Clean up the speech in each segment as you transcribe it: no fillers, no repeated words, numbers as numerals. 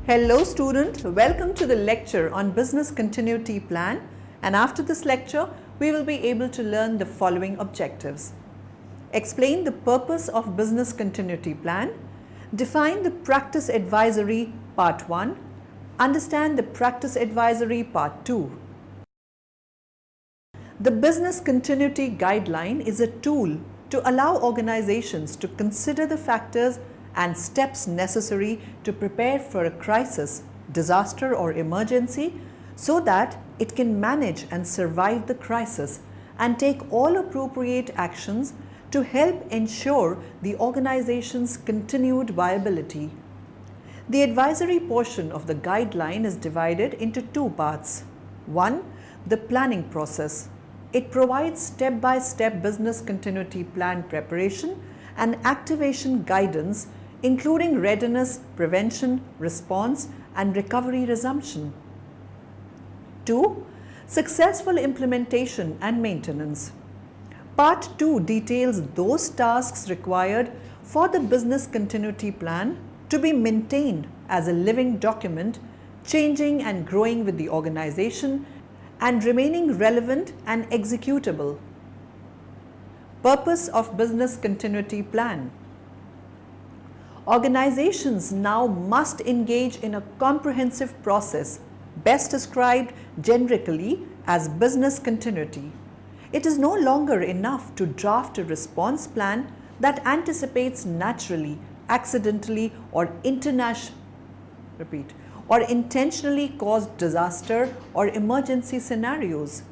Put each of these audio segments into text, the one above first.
Hello student, welcome to the lecture on Business Continuity Plan, and after this lecture we will be able to learn the following objectives. Explain the purpose of Business Continuity Plan, define the Practice Advisory Part 1, understand the Practice Advisory Part 2. The Business Continuity Guideline is a tool to allow organizations to consider the factors and steps necessary to prepare for a crisis, disaster or emergency so that it can manage and survive the crisis and take all appropriate actions to help ensure the organization's continued viability. The advisory portion of the guideline is divided into two parts. One, the planning process. It provides step-by-step business continuity plan preparation and activation guidance, including readiness, prevention, response, and recovery resumption. 2. Successful implementation and maintenance. Part 2 details those tasks required for the business continuity plan to be maintained as a living document, changing and growing with the organization and remaining relevant and executable. Purpose of Business Continuity Plan. Organizations now must engage in a comprehensive process, best described generically as business continuity. It is no longer enough to draft a response plan that anticipates naturally, accidentally, or intentionally caused disaster or emergency scenarios.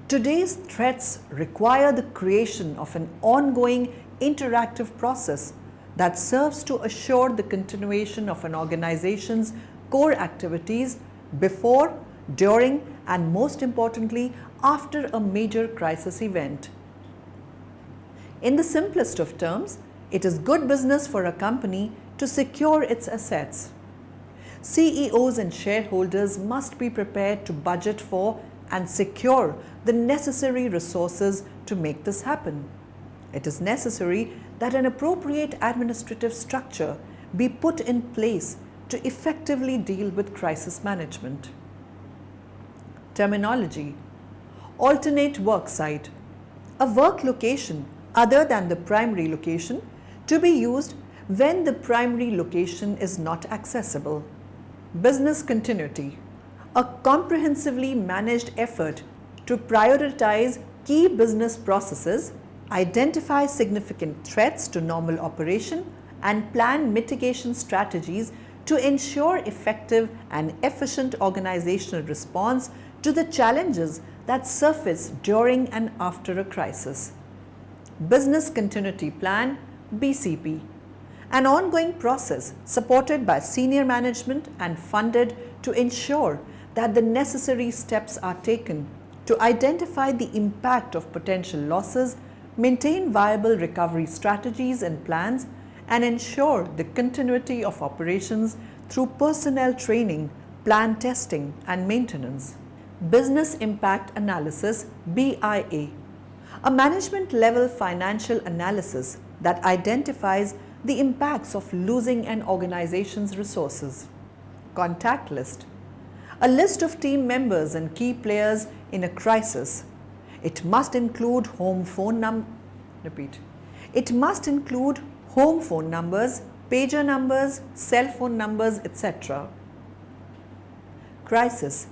Today's threats require the creation of an ongoing interactive process that serves to assure the continuation of an organization's core activities before, during, and most importantly, after a major crisis event. In the simplest of terms, it is good business for a company to secure its assets. CEOs and shareholders must be prepared to budget for and secure the necessary resources to make this happen. It is necessary that an appropriate administrative structure be put in place to effectively deal with crisis management. Terminology. Alternate work site. A work location other than the primary location to be used when the primary location is not accessible. Business continuity. A comprehensively managed effort to prioritize key business processes, identify significant threats to normal operation, and plan mitigation strategies to ensure effective and efficient organizational response to the challenges that surface during and after a crisis. Business Continuity Plan, BCP. An ongoing process supported by senior management and funded to ensure that the necessary steps are taken to identify the impact of potential losses, maintain viable recovery strategies and plans, and ensure the continuity of operations through personnel training, plan testing, and maintenance. Business Impact Analysis, BIA. A management-level financial analysis that identifies the impacts of losing an organization's resources. Contact list. A list of team members and key players in a crisis. It must include home phone numbers, pager numbers, cell phone numbers, etc. Crisis.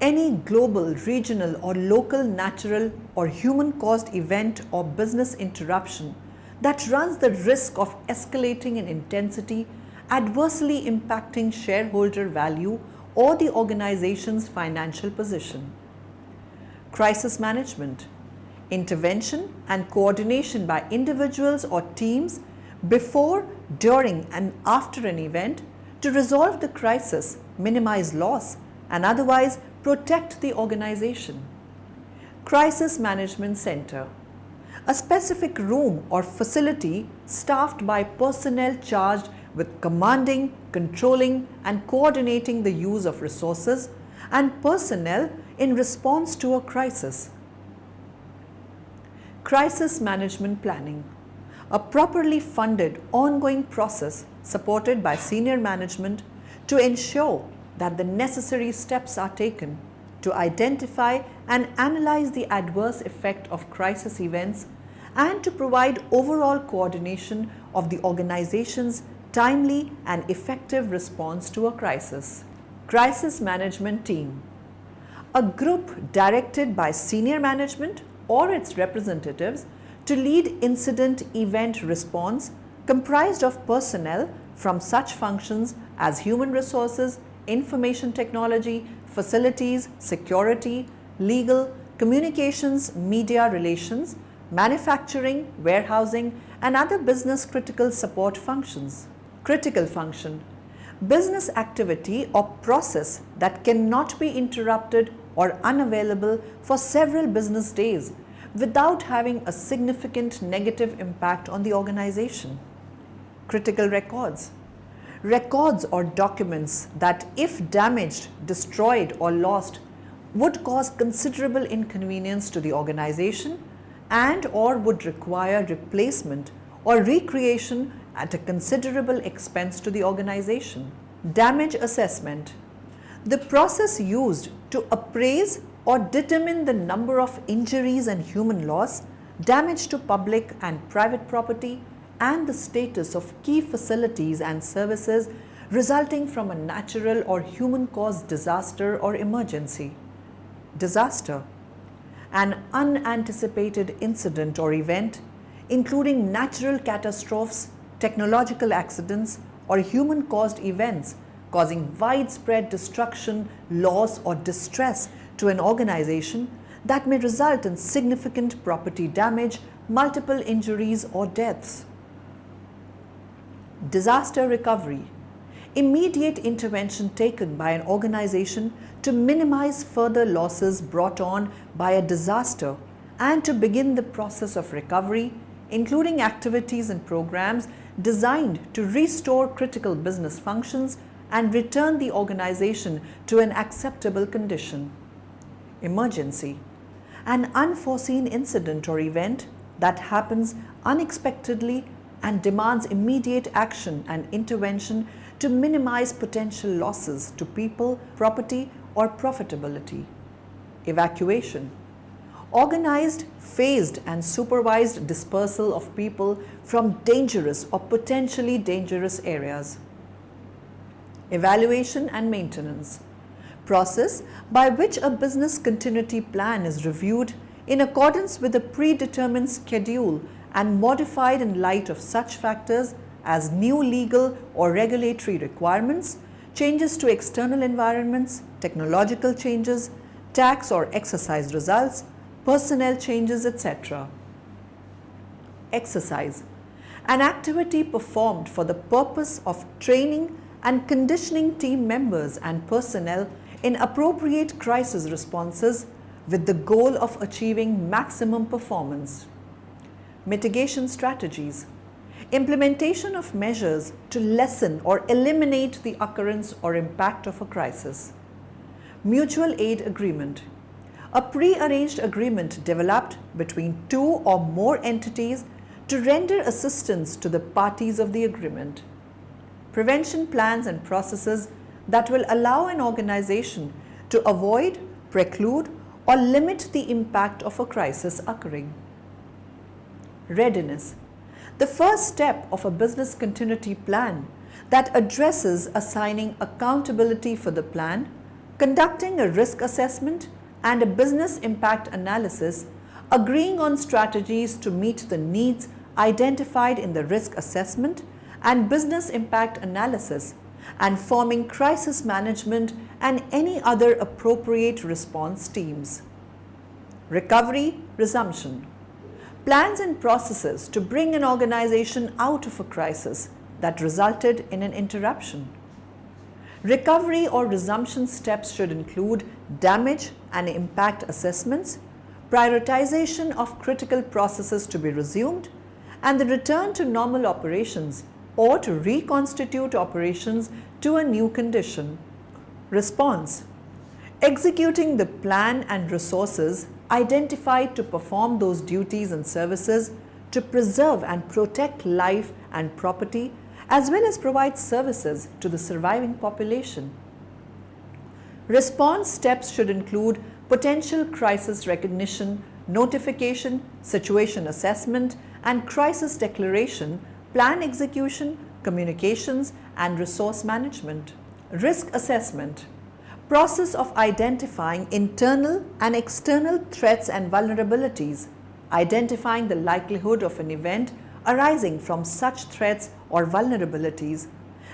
Any global, regional, or local natural or human-caused event or business interruption that runs the risk of escalating in intensity, adversely impacting shareholder value or the organization's financial position. Crisis management. Intervention and coordination by individuals or teams before, during, and after an event to resolve the crisis, minimize loss, and otherwise protect the organization. Crisis Management Center. A specific room or facility staffed by personnel charged with commanding, controlling, and coordinating the use of resources and personnel in response to a crisis. Crisis Management Planning. A properly funded ongoing process supported by senior management to ensure that the necessary steps are taken to identify and analyze the adverse effect of crisis events and to provide overall coordination of the organization's timely and effective response to a crisis. Crisis Management Team. A group directed by senior management or its representatives to lead incident event response comprised of personnel from such functions as human resources, information technology, facilities, security, legal, communications, media relations, manufacturing, warehousing, and other business critical support functions. Critical function. Business activity or process that cannot be interrupted or unavailable for several business days without having a significant negative impact on the organization. Critical records. Records or documents that, if damaged, destroyed, or lost, would cause considerable inconvenience to the organization and or would require replacement or recreation at a considerable expense to the organization. Damage assessment. The process used to appraise or determine the number of injuries and human loss, damage to public and private property, and the status of key facilities and services resulting from a natural or human-caused disaster or emergency. Disaster. An unanticipated incident or event, including natural catastrophes, technological accidents, or human-caused events causing widespread destruction, loss, or distress to an organization that may result in significant property damage, multiple injuries, or deaths. Disaster recovery. Immediate intervention taken by an organization to minimize further losses brought on by a disaster and to begin the process of recovery, including activities and programs designed to restore critical business functions and return the organization to an acceptable condition. Emergency. An unforeseen incident or event that happens unexpectedly and demands immediate action and intervention to minimize potential losses to people, property, or profitability. Evacuation. Organized, phased, and supervised dispersal of people from dangerous or potentially dangerous areas. Evaluation and maintenance. Process by which a business continuity plan is reviewed in accordance with a predetermined schedule and modified in light of such factors as new legal or regulatory requirements, changes to external environments, technological changes, tax or exercise results, personnel changes, etc. Exercise. An activity performed for the purpose of training and conditioning team members and personnel in appropriate crisis responses with the goal of achieving maximum performance. Mitigation strategies. Implementation of measures to lessen or eliminate the occurrence or impact of a crisis. Mutual aid agreement. A pre-arranged agreement developed between two or more entities to render assistance to the parties of the agreement. Prevention plans and processes that will allow an organization to avoid, preclude, or limit the impact of a crisis occurring. Readiness. The first step of a business continuity plan that addresses assigning accountability for the plan, conducting a risk assessment and a business impact analysis, agreeing on strategies to meet the needs identified in the risk assessment and business impact analysis, and forming crisis management and any other appropriate response teams. Recovery, resumption. Plans and processes to bring an organization out of a crisis that resulted in an interruption. Recovery or resumption steps should include damage and impact assessments, prioritization of critical processes to be resumed, and the return to normal operations or to reconstitute operations to a new condition. Response. Executing the plan and resources identified to perform those duties and services to preserve and protect life and property as well as provide services to the surviving population. Response steps should include potential crisis recognition, notification, situation assessment, and crisis declaration, plan execution, communications, and resource management. Risk assessment. Process of identifying internal and external threats and vulnerabilities, identifying the likelihood of an event arising from such threats or vulnerabilities,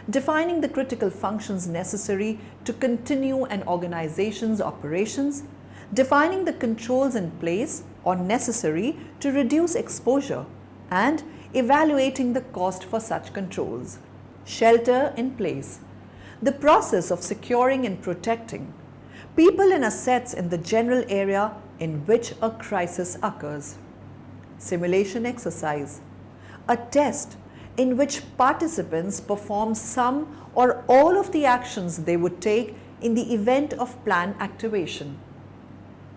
defining the critical functions necessary to continue an organization's operations, defining the controls in place or necessary to reduce exposure, and evaluating the cost for such controls. Shelter in place. The process of securing and protecting people and assets in the general area in which a crisis occurs. Simulation exercise. A test in which participants perform some or all of the actions they would take in the event of plan activation.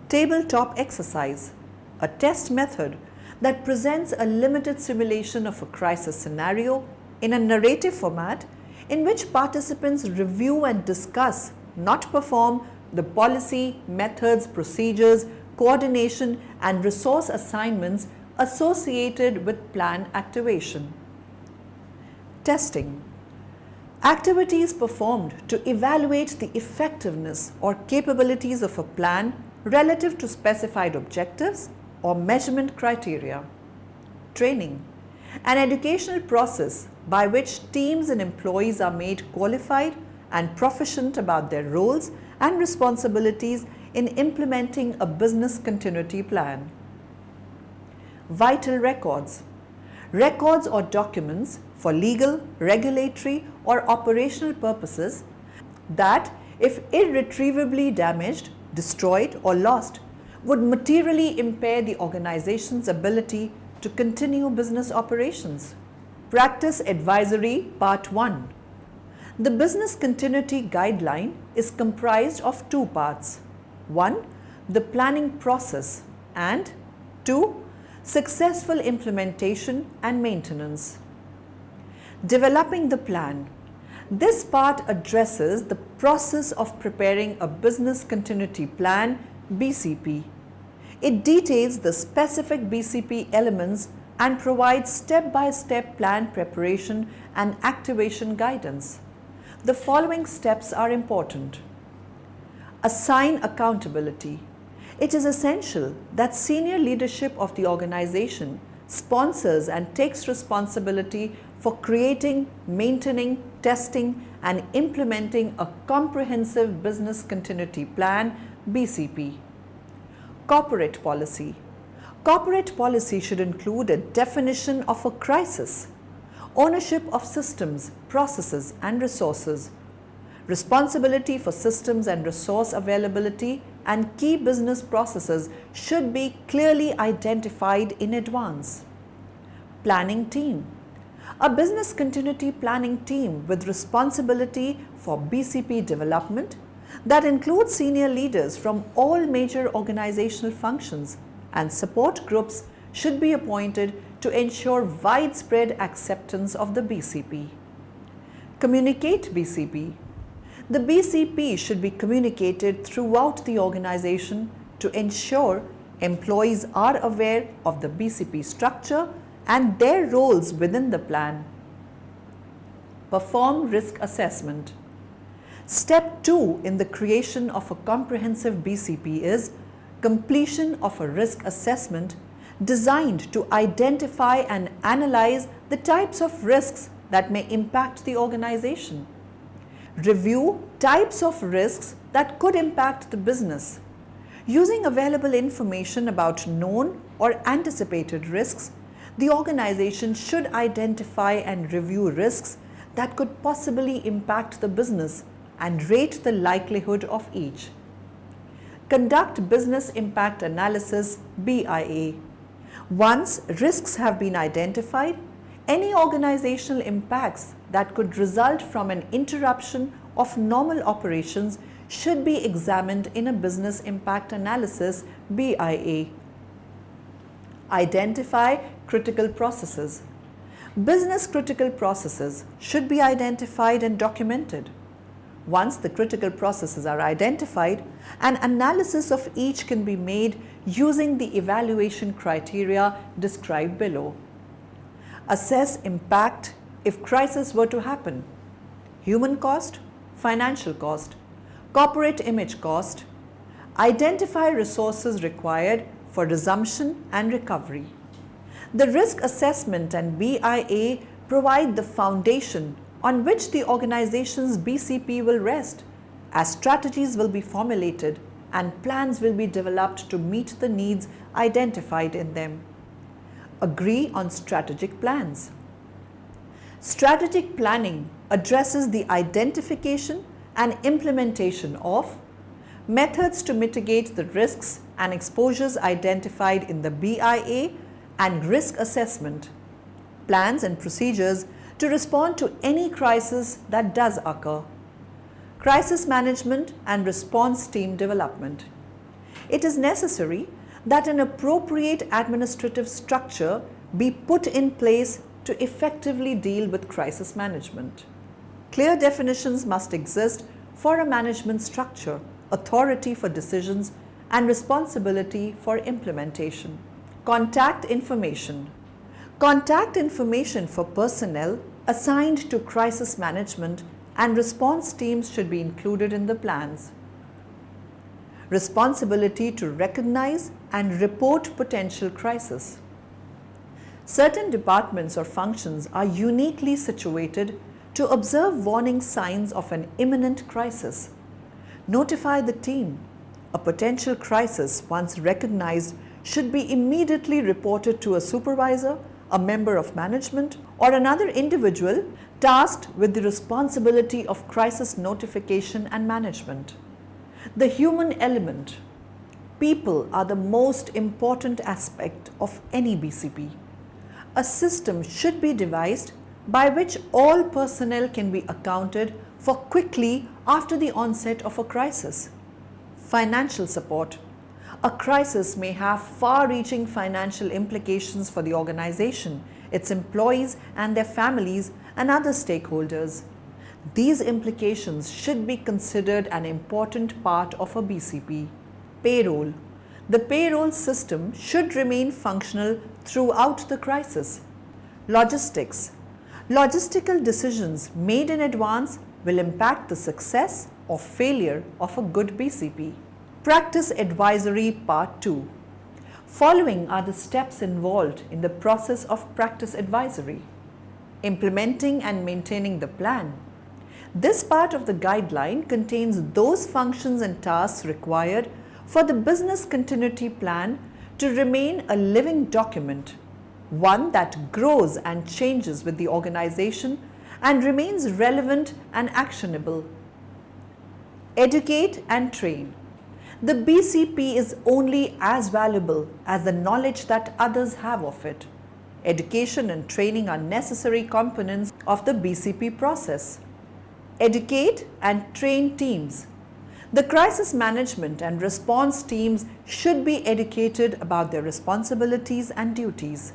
Tabletop exercise. A test method that presents a limited simulation of a crisis scenario in a narrative format in which participants review and discuss, not perform, the policy, methods, procedures, coordination, and resource assignments associated with plan activation. Testing. Activities performed to evaluate the effectiveness or capabilities of a plan relative to specified objectives or measurement criteria. Training. An educational process by which teams and employees are made qualified and proficient about their roles and responsibilities in implementing a business continuity plan. Vital records. Records or documents for legal, regulatory, or operational purposes that, if irretrievably damaged, destroyed, or lost, would materially impair the organization's ability to continue business operations. Practice Advisory Part 1. The Business Continuity Guideline is comprised of two parts. 1. The planning process, and 2. Successful implementation and maintenance. Developing the plan. This part addresses the process of preparing a business continuity plan, BCP. It details the specific BCP elements and provides step-by-step plan preparation and activation guidance. The following steps are important. Assign accountability. It is essential that senior leadership of the organization sponsors and takes responsibility for creating, maintaining, testing, and implementing a comprehensive business continuity plan, BCP. Corporate policy. Corporate policy should include a definition of a crisis, ownership of systems, processes, and resources, responsibility for systems and resource availability, and key business processes should be clearly identified in advance. Planning team. A business continuity planning team with responsibility for BCP development that includes senior leaders from all major organizational functions and support groups should be appointed to ensure widespread acceptance of the BCP. Communicate BCP. The BCP should be communicated throughout the organization to ensure employees are aware of the BCP structure and their roles within the plan. Perform risk assessment. Step 2 in the creation of a comprehensive BCP is completion of a risk assessment designed to identify and analyze the types of risks that may impact the organization. Review types of risks that could impact the business. Using available information about known or anticipated risks, the organization should identify and review risks that could possibly impact the business and rate the likelihood of each. Conduct business impact analysis, BIA. Once risks have been identified, any organizational impacts that could result from an interruption of normal operations should be examined in a business impact analysis, BIA. Identify critical processes. Business critical processes should be identified and documented. Once the critical processes are identified, an analysis of each can be made using the evaluation criteria described below. Assess impact if crisis were to happen. Human cost, financial cost, corporate image cost. Identify resources required for resumption and recovery. The risk assessment and BIA provide the foundation on which the organization's BCP will rest, as strategies will be formulated and plans will be developed to meet the needs identified in them. Agree on strategic plans. Strategic planning addresses the identification and implementation of methods to mitigate the risks and exposures identified in the BIA and risk assessment, plans and procedures to respond to any crisis that does occur, crisis management and response team development. It is necessary that an appropriate administrative structure be put in place to effectively deal with crisis management. Clear definitions must exist for a management structure, authority for decisions, and responsibility for implementation. Contact information. Contact information for personnel assigned to crisis management and response teams should be included in the plans. Responsibility to recognize and report potential crisis. Certain departments or functions are uniquely situated to observe warning signs of an imminent crisis. Notify the team. A potential crisis, once recognized, should be immediately reported to a supervisor, a member of management, or another individual tasked with the responsibility of crisis notification and management. The human element. People are the most important aspect of any BCP. A system should be devised by which all personnel can be accounted for quickly after the onset of a crisis. Financial support. A crisis may have far-reaching financial implications for the organization, its employees and their families and other stakeholders. These implications should be considered an important part of a BCP. Payroll. The payroll system should remain functional throughout the crisis. Logistics. Logistical decisions made in advance will impact the success or failure of a good BCP. Practice Advisory Part 2. Following are the steps involved in the process of practice advisory. Implementing and maintaining the plan. This part of the guideline contains those functions and tasks required for the business continuity plan to remain a living document, one that grows and changes with the organization and remains relevant and actionable. Educate and train. The BCP is only as valuable as the knowledge that others have of it. Education and training are necessary components of the BCP process. Educate and train teams. The crisis management and response teams should be educated about their responsibilities and duties.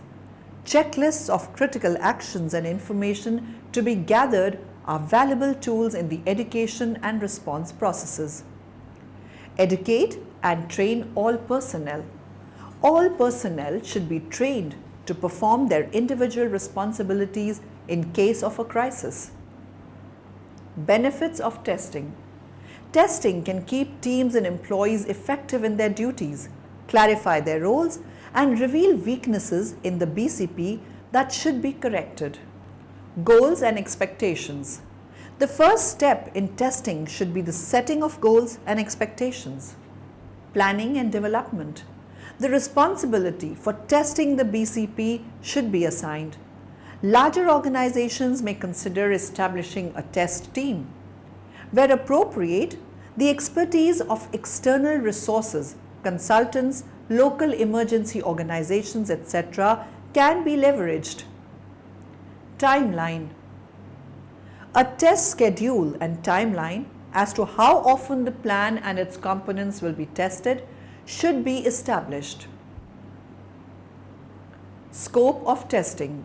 Checklists of critical actions and information to be gathered are valuable tools in the education and response processes. Educate and train all personnel. All personnel should be trained to perform their individual responsibilities in case of a crisis. Benefits of testing. Testing can keep teams and employees effective in their duties, clarify their roles, and reveal weaknesses in the BCP that should be corrected. Goals and expectations. The first step in testing should be the setting of goals and expectations. Planning and development. The responsibility for testing the BCP should be assigned. Larger organizations may consider establishing a test team. Where appropriate, the expertise of external resources, consultants, local emergency organizations, etc. can be leveraged. Timeline. A test schedule and timeline as to how often the plan and its components will be tested should be established. Scope of testing.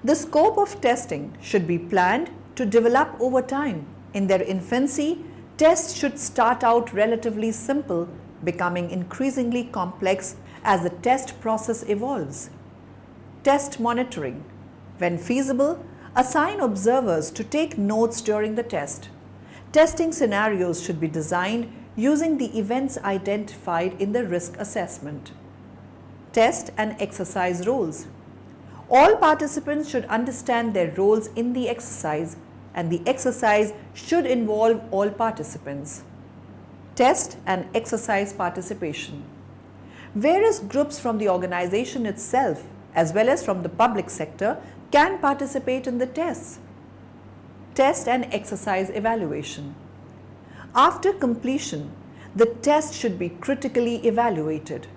The scope of testing should be planned to develop over time. In their infancy, tests should start out relatively simple, becoming increasingly complex as the test process evolves. Test monitoring. When feasible, assign observers to take notes during the test. Testing scenarios should be designed using the events identified in the risk assessment. Test and exercise roles. All participants should understand their roles in the exercise, and the exercise should involve all participants. Test and exercise participation. Various groups from the organization itself as well as from the public sector can participate in the tests. Test and exercise evaluation. After completion, the test should be critically evaluated.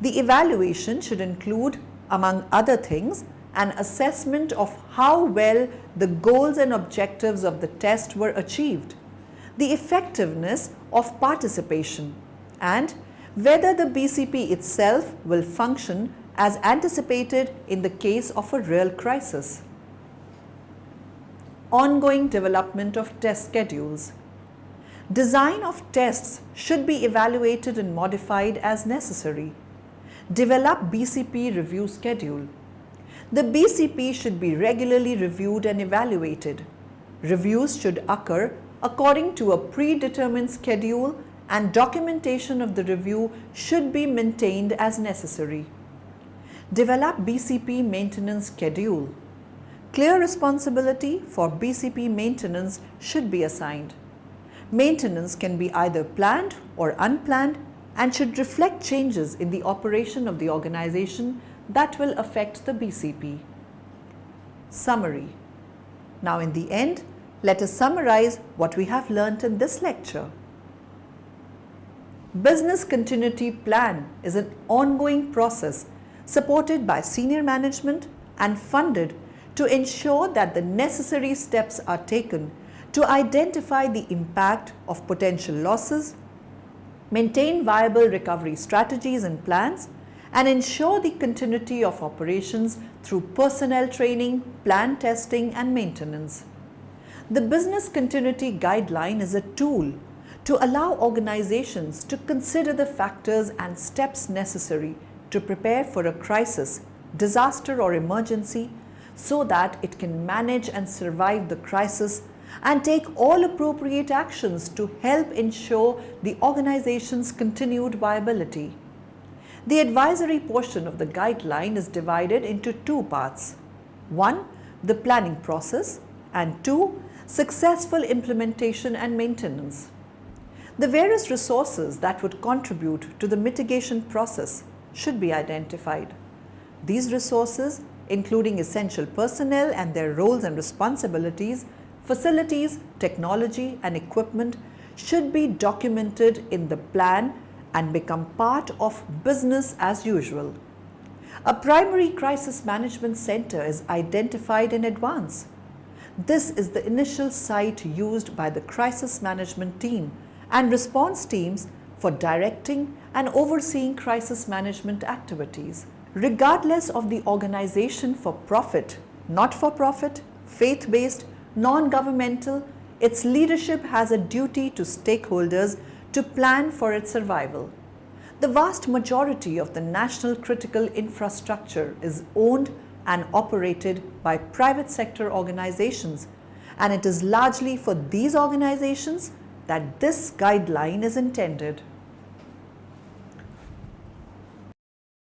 The evaluation should include, among other things, an assessment of how well the goals and objectives of the test were achieved, the effectiveness of participation, and whether the BCP itself will function as anticipated in the case of a real crisis. Ongoing development of test schedules. Design of tests should be evaluated and modified as necessary. Develop BCP review schedule. The BCP should be regularly reviewed and evaluated. Reviews should occur according to a predetermined schedule, and documentation of the review should be maintained as necessary. Develop BCP maintenance schedule. Clear responsibility for BCP maintenance should be assigned. Maintenance can be either planned or unplanned and should reflect changes in the operation of the organization that will affect the BCP. Summary. Now in the end, let us summarize what we have learnt in this lecture. Business continuity plan is an ongoing process supported by senior management and funded to ensure that the necessary steps are taken to identify the impact of potential losses, maintain viable recovery strategies and plans, and ensure the continuity of operations through personnel training, plan testing, and maintenance. The Business Continuity Guideline is a tool to allow organizations to consider the factors and steps necessary to prepare for a crisis, disaster, or emergency so that it can manage and survive the crisis and take all appropriate actions to help ensure the organization's continued viability. The advisory portion of the guideline is divided into two parts. 1. The planning process, and 2. Successful implementation and maintenance. The various resources that would contribute to the mitigation process should be identified. These resources, including essential personnel and their roles and responsibilities, facilities, technology, and equipment, should be documented in the plan and become part of business as usual. A primary crisis management center is identified in advance. This is the initial site used by the crisis management team and response teams for directing and overseeing crisis management activities. Regardless of the organization for profit, not-for-profit, faith-based, non-governmental, its leadership has a duty to stakeholders to plan for its survival. The vast majority of the national critical infrastructure is owned and operated by private sector organizations, and it is largely for these organizations that this guideline is intended.